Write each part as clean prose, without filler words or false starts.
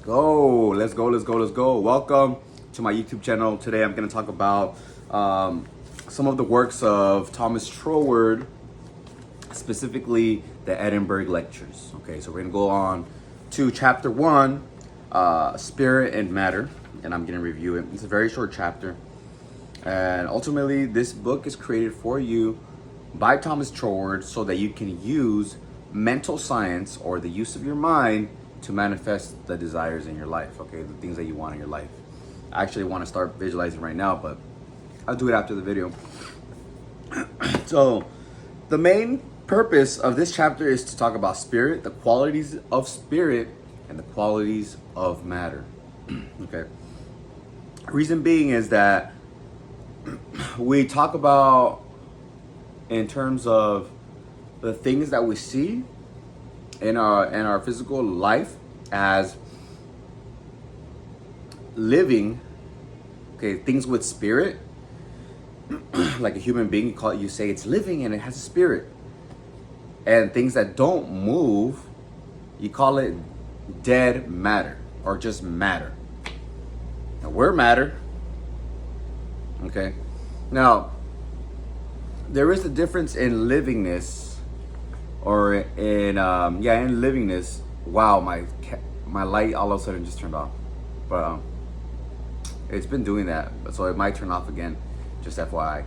go. Let's go. Let's go. Let's go. Welcome to my YouTube channel. Today I'm going to talk about some of the works of Thomas Troward, specifically the Edinburgh lectures. Okay, so we're going to go on to chapter 1, Spirit and Matter, and I'm going to review it. It's a very short chapter. And ultimately, this book is created for you by Thomas Troward so that you can use mental science, or the use of your mind, to manifest the desires in your life, okay? The things that you want in your life. I actually want to start visualizing right now, but I'll do it after the video. So, the main purpose of this chapter is to talk about spirit, the qualities of spirit, and the qualities of matter, okay? Reason being is that we talk about in terms of the things that we see in our physical life as living, okay, things with spirit, like a human being, you say it's living and it has a spirit. And things that don't move, you call it dead matter or just matter. Now we're matter, okay? Now, there is a difference in livingness, or in livingness. Wow, my light all of a sudden just turned off, but it's been doing that, so it might turn off again. Just FYI.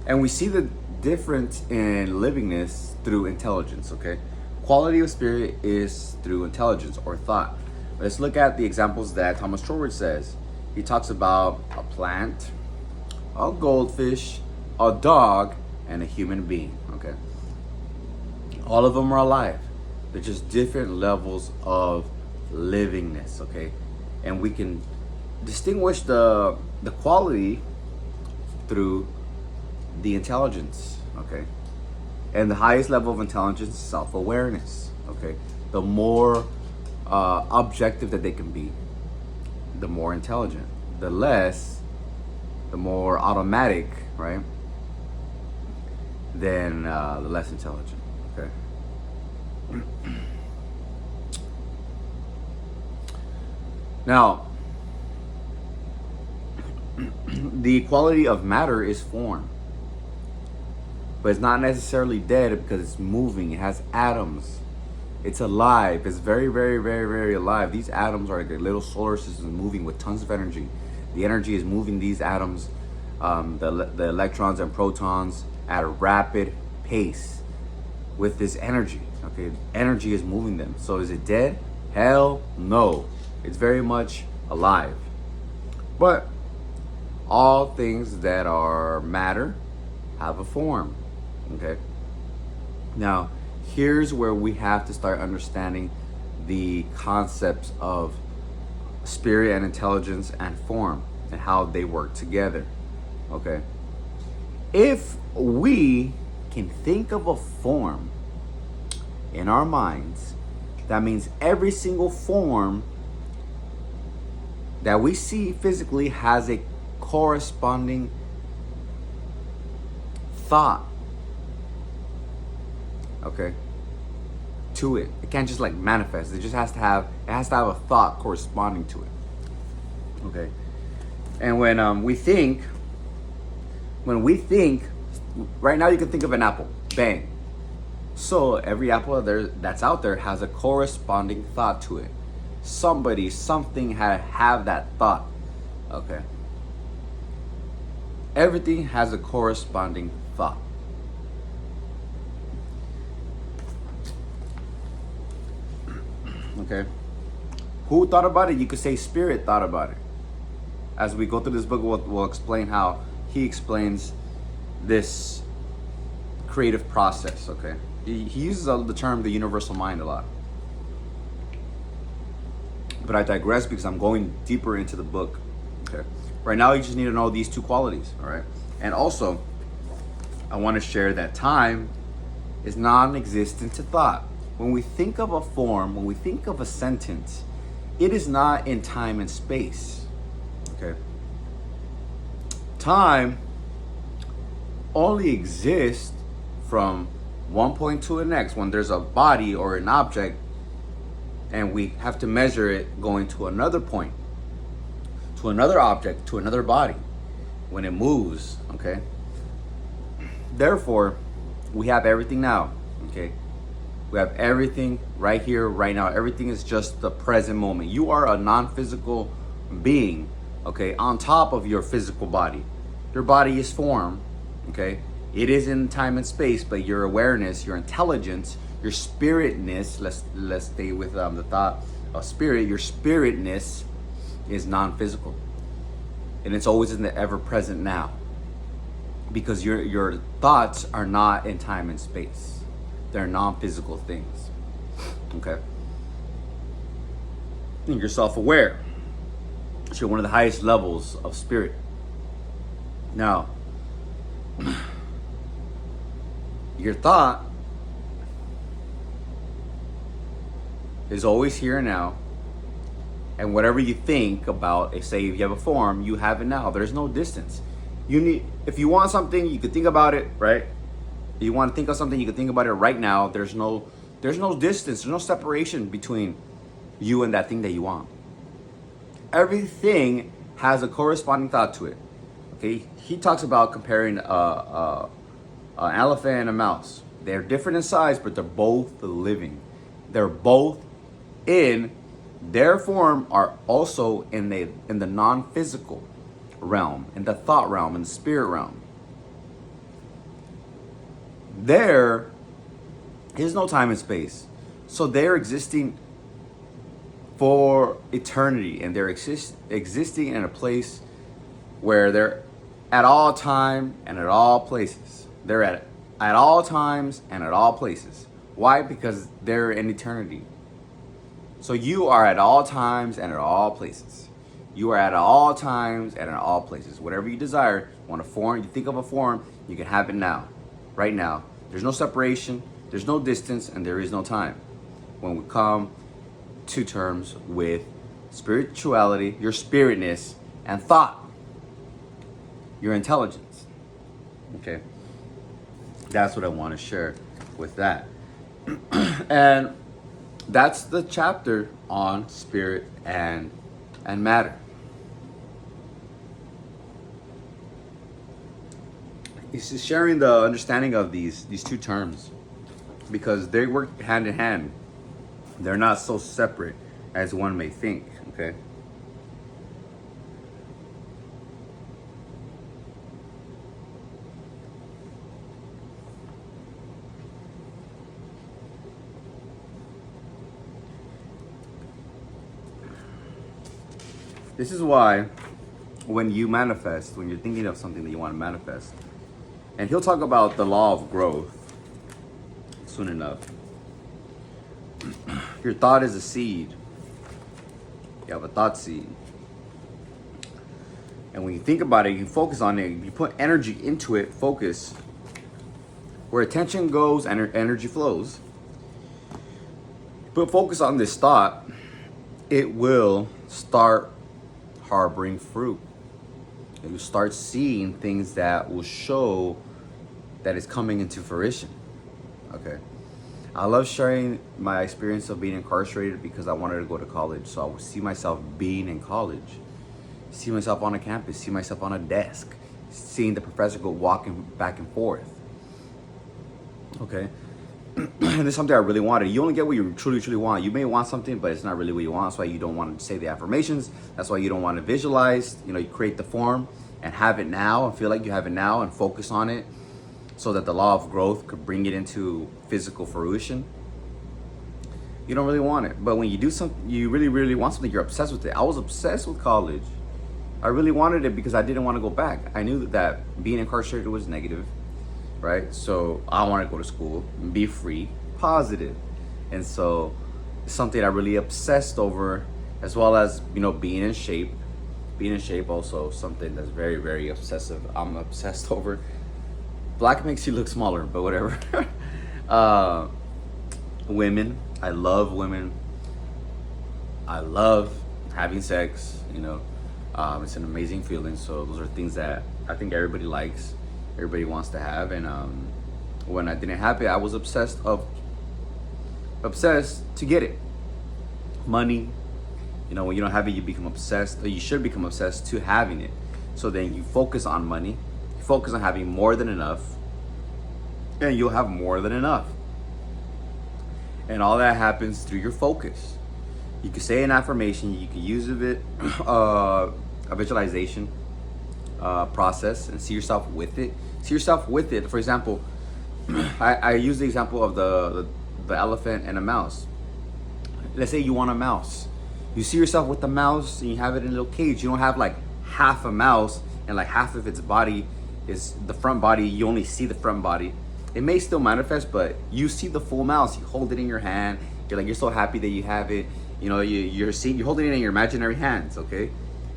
And we see the difference in livingness through intelligence. Okay, quality of spirit is through intelligence or thought. Let's look at the examples that Thomas Troward says. He talks about a plant, a goldfish, a dog, and a human being, okay? All of them are alive. They're just different levels of livingness, okay? And we can distinguish the quality through the intelligence, okay? And the highest level of intelligence is self-awareness, okay? The more objective that they can be, the more intelligent. The more automatic, right? Then the less intelligent, okay? Now, the quality of matter is form, but it's not necessarily dead because it's moving. It has atoms. It's alive. It's very, very, very, very alive. These atoms are like little solar systems moving with tons of energy. The energy is moving these atoms, the electrons and protons, at a rapid pace with this energy. Okay, energy is moving them. So is it dead? Hell no. It's very much alive. But all things that are matter have a form. Okay. Now, here's where we have to start understanding the concepts of spirit and intelligence and form and how they work together, okay? If we can think of a form in our minds, that means every single form that we see physically has a corresponding thought, okay, to it. It can't just like manifest. It has to have a thought corresponding to it. Okay. And when we think, right now you can think of an apple. Bang. So every apple that's out there has a corresponding thought to it. Something have that thought. Okay. Everything has a corresponding thought. Okay. Who thought about it? You could say spirit thought about it. As we go through this book, we'll explain how he explains this creative process, okay? He uses the term the universal mind a lot. But I digress because I'm going deeper into the book, okay? Right now, you just need to know these two qualities, all right? And also, I want to share that time is non-existent to thought. When we think of a form, when we think of a sentence, it is not in time and space, okay? Time only exists from one point to the next. When there's a body or an object and we have to measure it going to another point, to another object, to another body, when it moves, okay? Therefore, we have everything now, okay? We have everything right here, right now. Everything is just the present moment. You are a non-physical being, okay, on top of your physical body. Your body is form, okay? It is in time and space, but your awareness, your intelligence, your spiritness, let's stay with the thought of spirit, your spiritness is non-physical. And it's always in the ever-present now. Because your thoughts are not in time and space. They're non-physical things. Okay? And you're self-aware. So you're one of the highest levels of spirit. Now, your thought is always here and now. And whatever you think about, say if you have a form, you have it now. There's no distance. If you want something, you could think about it, right? If you want to think of something, you can think about it right now. There's no distance, there's no separation between you and that thing that you want. Everything has a corresponding thought to it. Okay, he talks about comparing an elephant and a mouse. They're different in size, but they're both living. They're both in their form are also in the non-physical realm, in the thought realm, in the spirit realm. There is no time and space. So they're existing for eternity, and they're existing in a place where they're at all time and at all places. They're at all times and at all places. Why? Because they're in eternity. So you are at all times and at all places. You are at all times and at all places. Whatever you desire, you want a form, you think of a form, you can have it now, right now. There's no separation, there's no distance, and there is no time. When we come to terms with spirituality, your spiritness, and thought, your intelligence. Okay? That's what I want to share with that. And that's the chapter on spirit and matter. He's sharing the understanding of these two terms because they work hand in hand. They're not so separate as one may think, okay? This is why when you manifest, when you're thinking of something that you want to manifest, and he'll talk about the law of growth soon enough. Your thought is a seed. You have a thought seed. And when you think about it, you focus on it, you put energy into it, focus. Where attention goes, energy flows. Put focus on this thought, it will start harboring fruit. You start seeing things that will show that it's coming into fruition. Okay. I love sharing my experience of being incarcerated because I wanted to go to college. So I would see myself being in college, see myself on a campus, see myself on a desk, seeing the professor go walking back and forth. Okay. And it's something I really wanted. You only get what you truly, truly want. You may want something, but it's not really what you want. That's why you don't want to say the affirmations. That's why you don't want to visualize. You create the form and have it now and feel like you have it now and focus on it so that the law of growth could bring it into physical fruition. You don't really want it. But when you do something, you really, really want something, you're obsessed with it. I was obsessed with college. I really wanted it because I didn't want to go back. I knew that being incarcerated was negative. Right? So I want to go to school and be free, positive. And so it's something I really obsessed over, as well as, being in shape. Being in shape also something that's very, very obsessive. I'm obsessed over. Black makes you look smaller, but whatever. Women. I love women. I love having sex, it's an amazing feeling. So those are things that I think everybody likes. Everybody wants to have, and When I didn't have it, I was obsessed to get it. Money, when you don't have it, you become obsessed, or you should become obsessed to having it. So then you focus on money, you focus on having more than enough, and you'll have more than enough. And all that happens through your focus. You can say an affirmation, you can use a visualization process and see yourself with it. See yourself with it. For example, I use the example of the elephant and a mouse. Let's say you want a mouse. You see yourself with the mouse and you have it in a little cage. You don't have like half a mouse and like half of its body is the front body. You only see the front body. It may still manifest, but you see the full mouse. You hold it in your hand. You're so happy that you have it. You're holding it in your imaginary hands, okay?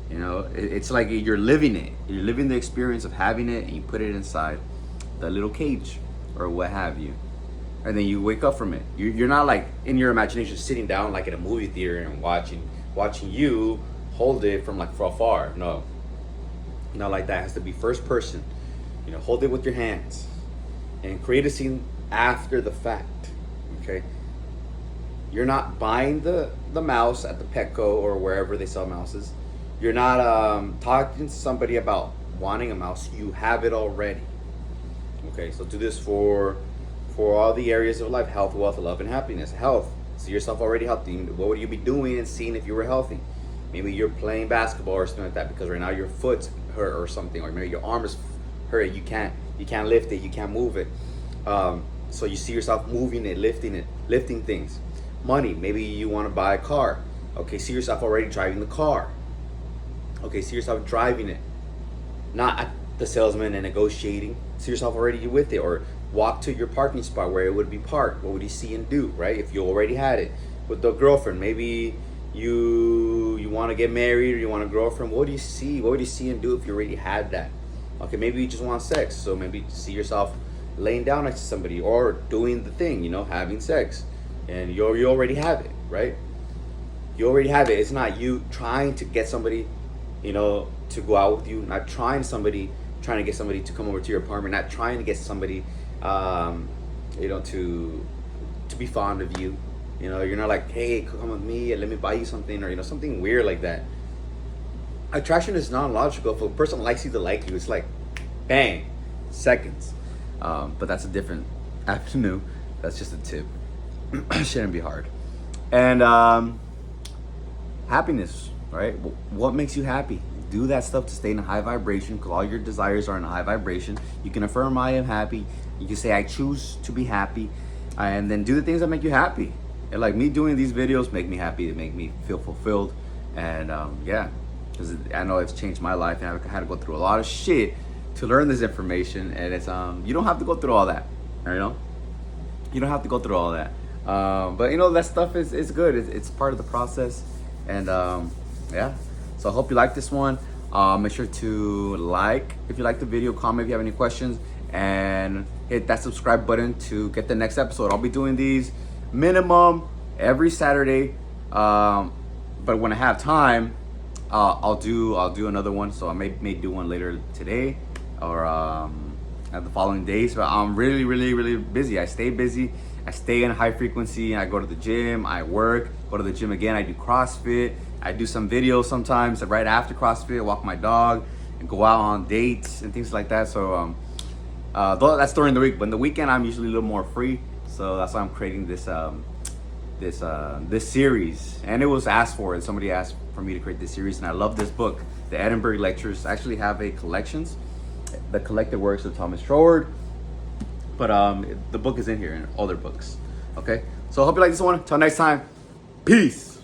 It's like you're living it. You're living the experience of having it, and you put it inside the little cage or what have you. And then you wake up from it. You're not like in your imagination sitting down like in a movie theater and watching you hold it from like from afar. No, not like that. It has to be first person. Hold it with your hands and create a scene after the fact. Okay. You're not buying the mouse at the Petco or wherever they sell mouses. You're not talking to somebody about wanting a mouse. You have it already. Okay, so do this for all the areas of life: health, wealth, love, and happiness. Health, see yourself already healthy. What would you be doing and seeing if you were healthy? Maybe you're playing basketball or something like that because right now your foot's hurt or something, or maybe your arm is hurt. You can't lift it. You can't move it. So you see yourself moving it, lifting things. Money, maybe you want to buy a car. Okay, see yourself already driving the car. Okay, see yourself driving it, not at the salesman and negotiating. See yourself already with it, or walk to your parking spot where it would be parked. What would you see and do, right? If you already had it. With the girlfriend, maybe you want to get married or you want a girlfriend. What would you see? What would you see and do if you already had that? Okay, maybe you just want sex. So maybe see yourself laying down next to somebody or doing the thing, having sex. And you already have it, right? You already have it. It's not you trying to get somebody, to go out with you. Not trying to get somebody to come over to your apartment. Not trying to get somebody, to be fond of you. You're not like, hey, come with me and let me buy you something, or something weird like that. Attraction is non-logical. If a person likes you to like you, it's like, bang, seconds. But that's a different avenue. That's just a tip. Shouldn't be hard. And happiness, right? What makes you happy? Do that stuff to stay in a high vibration, because all your desires are in a high vibration. You can affirm, I am happy. You can say, I choose to be happy. And then do the things that make you happy. And like me doing these videos make me happy. They make me feel fulfilled. And because I know it's changed my life, and I had to go through a lot of shit to learn this information. And it's you don't have to go through all that. You don't have to go through all that. But that stuff is good. It's part of the process. And so I hope you like this one. Make sure to like if you like the video, comment if you have any questions, and hit that subscribe button to get the next episode. I'll be doing these minimum every Saturday, but when I have time, I'll do another one. So I may do one later today or at the following days. But I'm really, really, really busy. I stay busy. I stay in high frequency. I go to the gym. I work. Go to the gym again. I do CrossFit. I do some videos sometimes right after CrossFit. Walk my dog and go out on dates and things like that. So that's during the week. But in the weekend, I'm usually a little more free. So that's why I'm creating this this series. And it was asked for. And somebody asked for me to create this series. And I love this book, the Edinburgh Lectures. I actually have a collections, the collected works of Thomas Short. But the book is in here and other books. Okay, so I hope you like this one. Until next time, peace.